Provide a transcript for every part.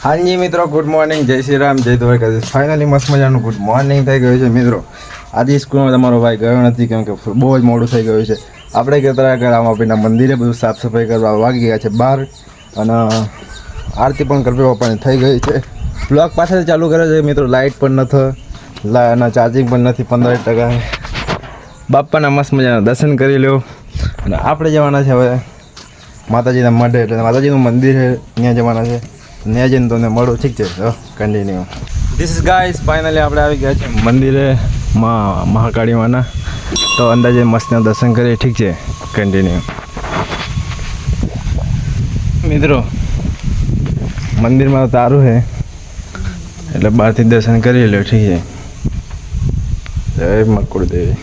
हाँ जी मित्रों, good morning, जय श्री राम, जय द्वारकाधीश। फाइनली मस्त मजाનું ગુડ મોર્નિંગ થઈ ગયું છે મિત્રો। આજે સ્કૂલમાં તમારો ભાઈ ગયો નથી કેમ કે બહુ જ મોડું થઈ ગયું છે। આપણે કહેતા કે રામાપીરના મંદિરે બધું સાફ સફાઈ કરવા વાગી ગયા છે 12 અને આરતી પણ કરવા પણ થઈ ગઈ છે। બ્લોગ પાછળ ચાલુ કરે છે મિત્રો। લાઇટ પણ નથી અને ચાર્જિંગ પણ નથી 15%। બાપાના મસ્ત મજાના દર્શન કરી લો અને આપણે જવાના છે હવે માતાજીના મઢે, એટલે માતાજીનું મંદિર છે ત્યાં જવાના છે। ત્યાં જઈને તમને મળો, ઠીક છે? Continue this is guys, finally આપણે આવી ગયા છે મંદિરે મહાકાળી માના। તો અંદાજે મસ્તના દર્શન કરીએ, ઠીક છે? કન્ટિન્યુ મિત્રો, મંદિરમાં તો તારું છે એટલે બહારથી દર્શન કરી લો, ઠીક છે? જય મકુળદેવી।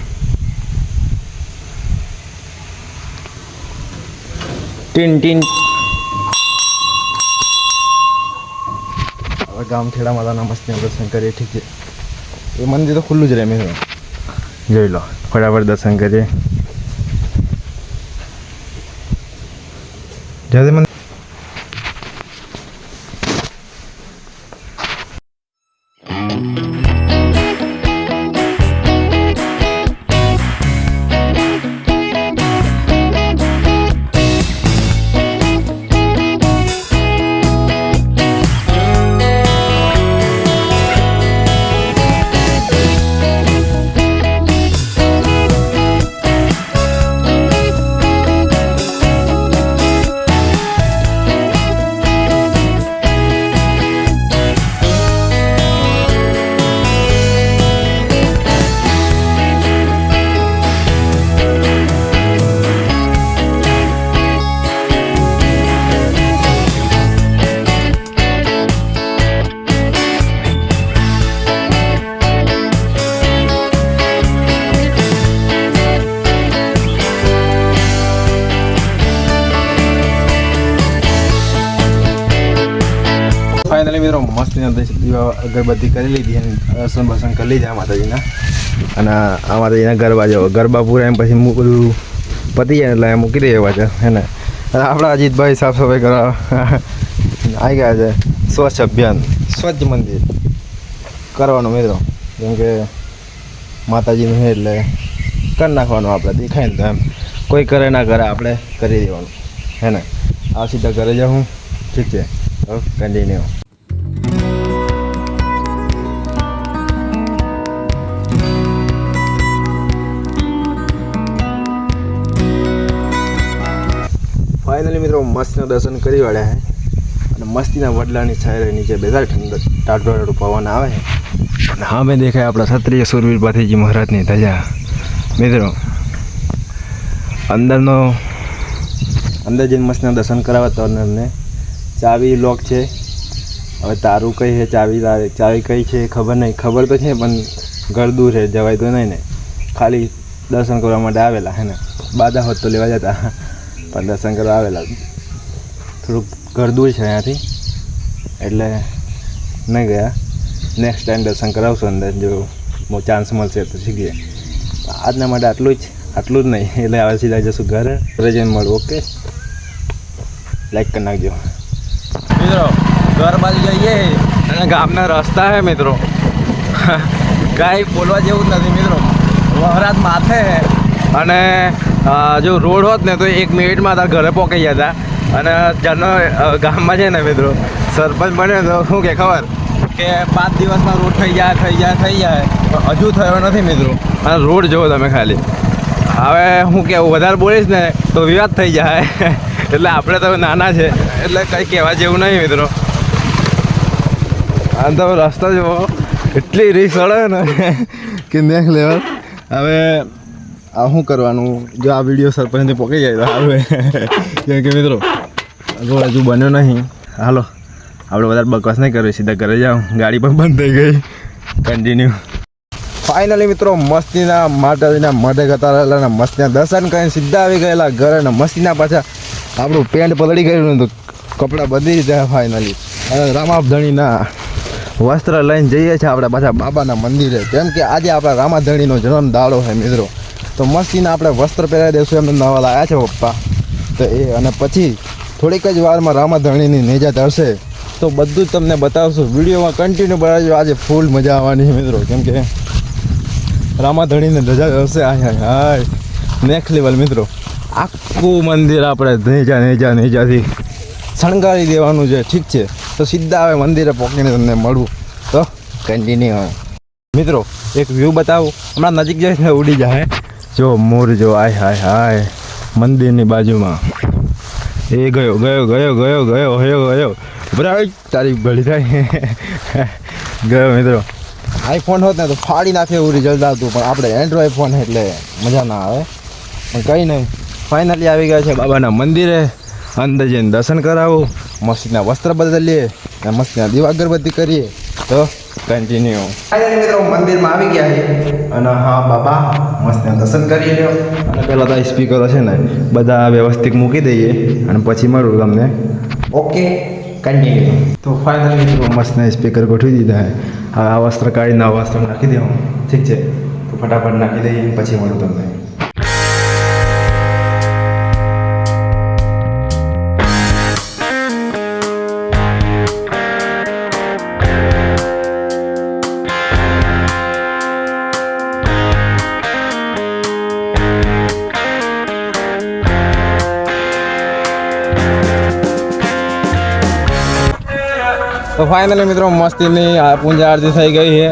ટીન ટીન ગામ ખેડા માતાના મસ્તના દર્શન કરીએ, ઠીક છે? એ મંદિર તો ખુલ્લું જ રહે મિત્રો, જોઈ લો, ફટાફટ દર્શન કરીએ। જય મંદિર ફાઇનલી મિત્રો મસ્તીના દીવા અગરબત્તી કરી લીધી અને દર્શન બર્શન કરી લીધા માતાજીના। અને આ માતાજીના ગરબા જેવો ગરબા પૂરા એમ પછી બધું પતી જાય એટલે મૂકી દઈએ પાછા, હે ને? અને આપણા અજીતભાઈ સાફ સફાઈ કરવા આવી ગયા છે। સ્વચ્છ અભિયાન, સ્વચ્છ મંદિર કરવાનું મિત્રો, કેમ કે માતાજીનું છે એટલે કરી નાખવાનું આપણે, દેખાય ને તો એમ કોઈ કરે ના કરે આપણે કરી દેવાનું, હે ને? આ સીધા ઘરે જાઉં, ઠીક છે? કન્ટિન્યુ ફાઇનલી મિત્રો મસ્તના દર્શન કરી વાળ્યા છે અને મસ્તીના વડલાની છાયરે નીચે બેસાડ ઠંડક ટાઢો પવન આવે છે અને હા મેં દેખાય આપણા ક્ષત્રિય સુરવીર પાથીજી મહારાજની ધજા મિત્રો। અંદર જઈને મસ્તના દર્શન કરાવવા તો અમને ચાવી લોક છે। હવે તારું કઈ છે ચાવી કઈ છે ખબર નહીં, ખબર તો છે પણ ઘર દૂર છે, જવાય તો નહીં ને। ખાલી દર્શન કરવા માટે આવેલા, હે ને? બાધા હોત તો લેવા જતા, પણ દર્શન કરવા આવેલા। થોડુંક ઘર દૂર છે અહીંયાથી એટલે નહીં ગયા। નેક્સ્ટ ટાઈમ દર્શન કરાવશું અંદર, જો ચાન્સ મળશે તો શીખીએ। આજના માટે આટલું જ નહીં, એટલે હવે સીધા જશું ઘરે જઈને મળું, ઓકે? લાઈક કરી નાખજો મિત્રો। ઘર બાજુ જઈએ અને ગામના રસ્તા છે મિત્રો, કાંઈ બોલવા જેવું જ નથી મિત્રો। વહરાત માથે અને જો રોડ હોત ને તો 1 મિનિટમાં તાર ઘરે પહોંચી જતા। અને જેનો ગામમાં છે ને મિત્રો સરપંચ બન્યો તો શું કે ખબર કે 5 દિવસમાં રોડ થઈ જાય, હજુ થયો નથી મિત્રો। અને રોડ જુઓ તમે ખાલી। હવે હું કેવું વધારે બોલીશ ને તો વિવાદ થઈ જાય એટલે આપણે તો નાના છે એટલે કંઈ કહેવા જેવું નહીં મિત્રો। આ તો રસ્તો જુઓ, એટલી રીસ ચડે ને કે નેક્સ્ટ લેવલ। હવે આ શું કરવાનું, જો આ વિડીયો સરપંચને પકડી જાય તો સારું, કેમ કે મિત્રો રોડ હજુ બન્યો નહીં। હાલો આપણે વધારે બકવાસ નહીં કરવી, સીધા ઘરે જાઉં, ગાડી પણ બંધ થઈ ગઈ। કન્ટિન્યુ ફાઇનલી મિત્રો મસ્તીના માતાજીના મઢે ગતા રહેલા ને મસ્તીના દર્શન કરીને સીધા આવી ગયેલા ઘરે ને મસ્તીના પાછા આપણું પેન્ટ પલળી ગયું તો કપડાં બદલી જાય ફાઇનલી। અને રામાધણીના વસ્ત્ર લઈને જઈએ છીએ આપણે પાછા બાબાના મંદિરે, કેમ કે આજે આપણા રામાધણીનો જન્મ દાડો છે મિત્રો। તો મસ્તીના આપણે વસ્ત્ર પહેરાવી દઈશું, એમને નવા લાવ્યા છે પપ્પા। તો એ અને પછી થોડીક જ વારમાં રામાધણીની નેજા ધરશે તો બધું જ તમને બતાવશું. વિડીયોમાં કન્ટિન્યુ બનાવજો. આજે ફૂલ મજા આવવાની છે મિત્રો, કેમ કે રામાધણીને ધજા હશે. હાય નેક્સ્ટ લેવલ મિત્રો. આખું મંદિર આપણે નેજાથી શણગારી દેવાનું છે. ઠીક છે, તો સીધા આવે મંદિરે પહોંચીને તમને મળવું. તો કન્ટિન્યુ મિત્રો એક વ્યૂ બતાવું. હમણાં નજીક જઈને ઉડી જાય. જો મોર જો, હાય મંદિરની બાજુમાં. એ ગયો બરાબર તારી ભળી થાય. ગયો મિત્રો. આઈફોન હોત ને તો ફાડી નાખે એવું રિઝલ્ટ આવતું, પણ આપણે એન્ડ્રોઈડ ફોન એટલે મજા ના આવે. પણ કંઈ નહીં, ફાઇનલી આવી ગયા છે બાબાના મંદિરે. અંદર જઈને દર્શન કરાવું, મસ્તીના વસ્ત્ર બદલીએ અને મસ્તીના દીવા અગરબત્તી કરીએ. તો કન્ટિન્યુ. ફાઇનલી મિત્રો મંદિરમાં આવી ગયા છે અને હા બાબા મસ્તીના દર્શન કરી લ્યો. અને પહેલાં તો સ્પીકરો છે ને બધા વ્યવસ્થિત મૂકી દઈએ અને પછી મળું તમને. Okay continue. તો ફાઇનલી મિત્રો મસ્તના સ્પીકર ગોઠવી દીધા છે. હવે આ વસ્ત્ર કાઢીને આ વસ્ત્ર નાખી દેવું. ઠીક છે, તો ફટાફટ નાખી દઈએ પછી મળું તમને. તો ફાઇનલી મિત્રો મસ્તીની પૂજા આરતી થઈ ગઈ છે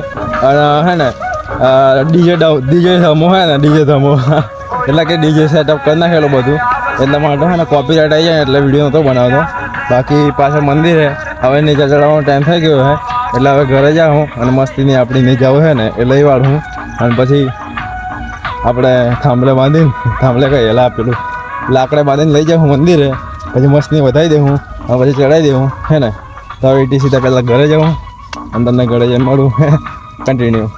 અને હે ને ડીજે ધમો હે ને ડીજે ધમો એટલે કે ડીજે સેટઅપ કરી નાખેલું બધું. એટલા માટે હે ને કોપીરાઇટ આવી જાય એટલે વિડીયો નહોતો બનાવતો. બાકી પાછળ મંદિર છે. હવે નીચે ચડવાનો ટાઈમ થઈ ગયો છે એટલે હવે ઘરે જાઉં અને મસ્તીની આપણી નીચાઓ છે ને એ લઈ વાળું અને પછી આપણે થાંભલે કઈ હેલા પેલું લાકડે બાંધીને લઈ જાઉં મંદિરે. પછી મસ્તી વધારી દેવું અને પછી ચડાવી દેવું હે ને. તો એટી સીધા પહેલાં ઘરે જાઉં અને તમને ઘરે જઈને મળું. કન્ટિન્યુ.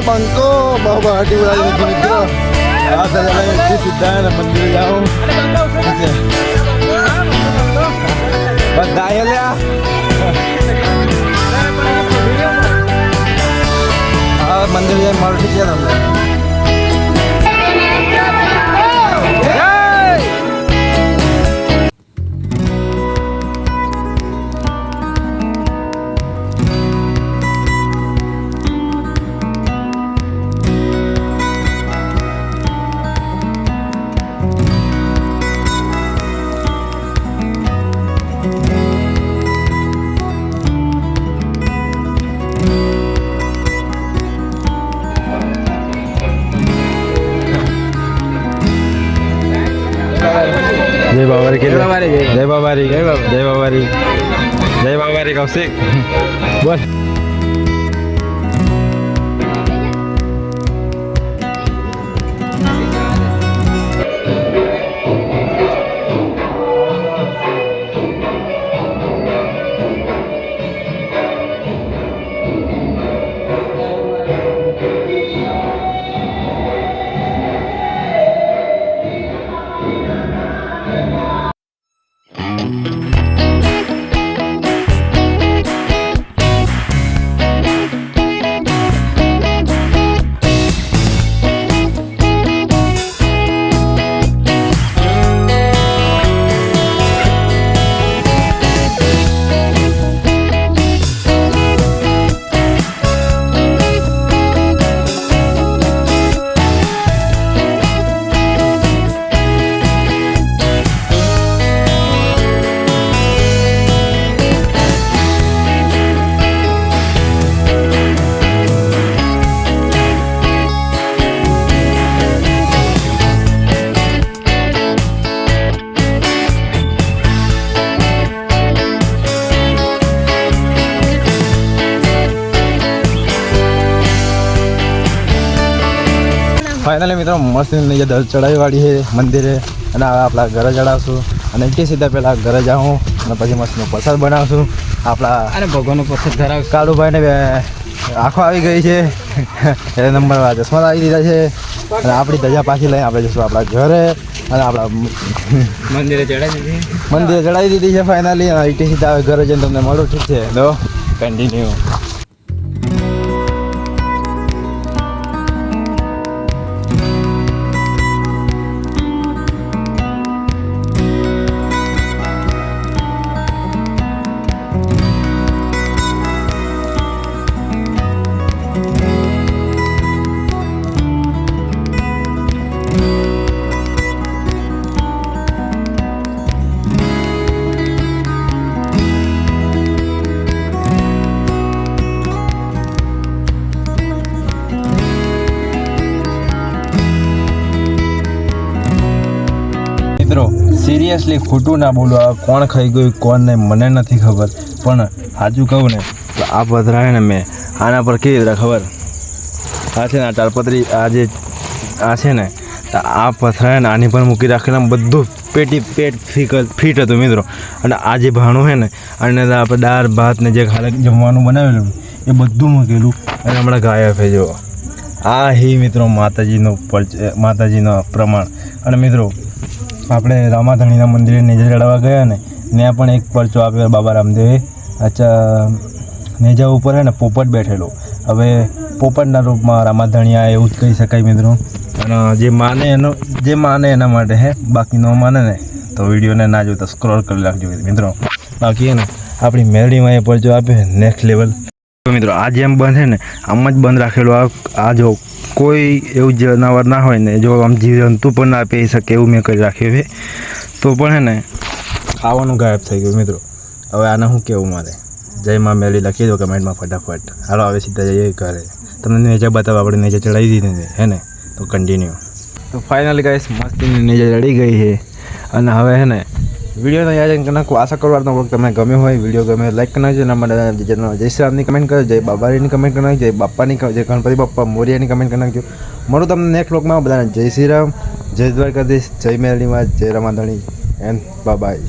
બંકો બાબા હાટી ઉડાવી નથી મિત્રો. આ તો સીધા મંદિર જાઓ બધા લ્યા. હા મંદિર જાય મળતી છે તમને. જય બાબારી જય બાબારી જય બાબારી કૌશિક બોલ. ફાઇનલી મિત્રો મસ્ત નીચે દર ચડાવી વાળી છે મંદિરે અને હવે આપણા ઘરે ચડાવશું અને એકથી સીધા પહેલાં ઘરે જાઉં અને પછી મસ્તનો પ્રસાદ બનાવશું આપણા અને ભગવાનનો પ્રસાદ ધરાવશું. કાળુભાઈને આંખો આવી ગઈ છે એ નંબર ચશ્મા આવી દીધા છે અને આપણી ધજા પાછી લઈને આપણે જઈશું આપણા ઘરે અને આપણા મંદિરે ચડાવી દીધી. મંદિરે ચડાવી દીધી છે ફાઇનલી અને એકથી સીધા હવે ઘરે જઈને તમને મળું. ઠીક છે તો કન્ટિન્યુ. મિત્રો સિરિયસલી ખોટું ના બોલો, આ કોણ ખાઈ ગયું કોણ નહીં મને નથી ખબર, પણ સાચું કહું ને તો આ પધરાય ને મેં આના પર કેવી રીતે ખબર, આ છે ને આ તાલપત્રી આ જે આ છે ને તો આ પથરાય ને આની પર મૂકી રાખેલા બધું પેટ ફીટ હતું મિત્રો. અને આ જે ભાણું છે ને અને આપણે દાળ ભાત ને જે ખાલી જમવાનું બનાવેલું એ બધું મૂકેલું અને હમણાં ગાયબ છે જો. આ હી મિત્રો માતાજીનો પ્રમાણ. અને મિત્રો આપણે રામાધણીના મંદિરે નેજા ચડાવવા ગયા ને ત્યાં પણ એક પરચો આપ્યો બાબા રામદેવે. અચ્છા નેજા ઉપર છે ને પોપટ બેઠેલો, હવે પોપટના રૂપમાં રામાધણિયા એવું જ કહી શકાય મિત્રો. અને જે માને એના માટે હે, બાકી ન માને ને તો વિડીયોને ના જોતા સ્ક્રોલ કરી નાખજો મિત્રો. બાકી ને આપણી મેરડીમાં એ પરચો આપ્યો નેક્સ્ટ લેવલ મિત્રો. આ જેમ બંધ છે ને આમ જ બંધ રાખેલું. આ જો કોઈ એવું જનાવર ના હોય ને જો આમ જીવજંતુ પણ ના પી શકે એવું મેં કરી રાખ્યું છે, તો પણ હે ને ખાવાનું ગાયબ થઈ ગયું મિત્રો. હવે આને શું કહેવું મારે, જય માં મેળી લખી દો કમેન્ટમાં ફટાફટ. હાલો હવે સીધા જઈએ ઘરે, તમને નેચા બતાવો. આપણે નેચે ચડાવી દીધી હે ને તો કન્ટિન્યુ. તો ફાઇનલી ગાઈસ મસ્તીની નેચે ચડી ગઈ છે અને હવે હે ને વિડીયોનો યાદ નાખો. આશા કરવાનો વર્ક તમને ગમ્યો હોય, વિડીયો ગમે લાઈક કરી નાખજો. એના માટે જય શ્રી રામની કમેન્ટ કરજો, જય બાબારીની કમેન્ટ કરી નાખજો, જય બાપાની, જય ગણપતિ બાપ્પા મોરિયાની કમેન્ટ કરી નાખજો. મળું તમને નેક્સ્ટ વ્લોગમાં. બધાને જય શ્રી રામ, જય દ્વારકાધીશ, જય મેરડીમાં, જય રામાધણી એન્ડ બાય.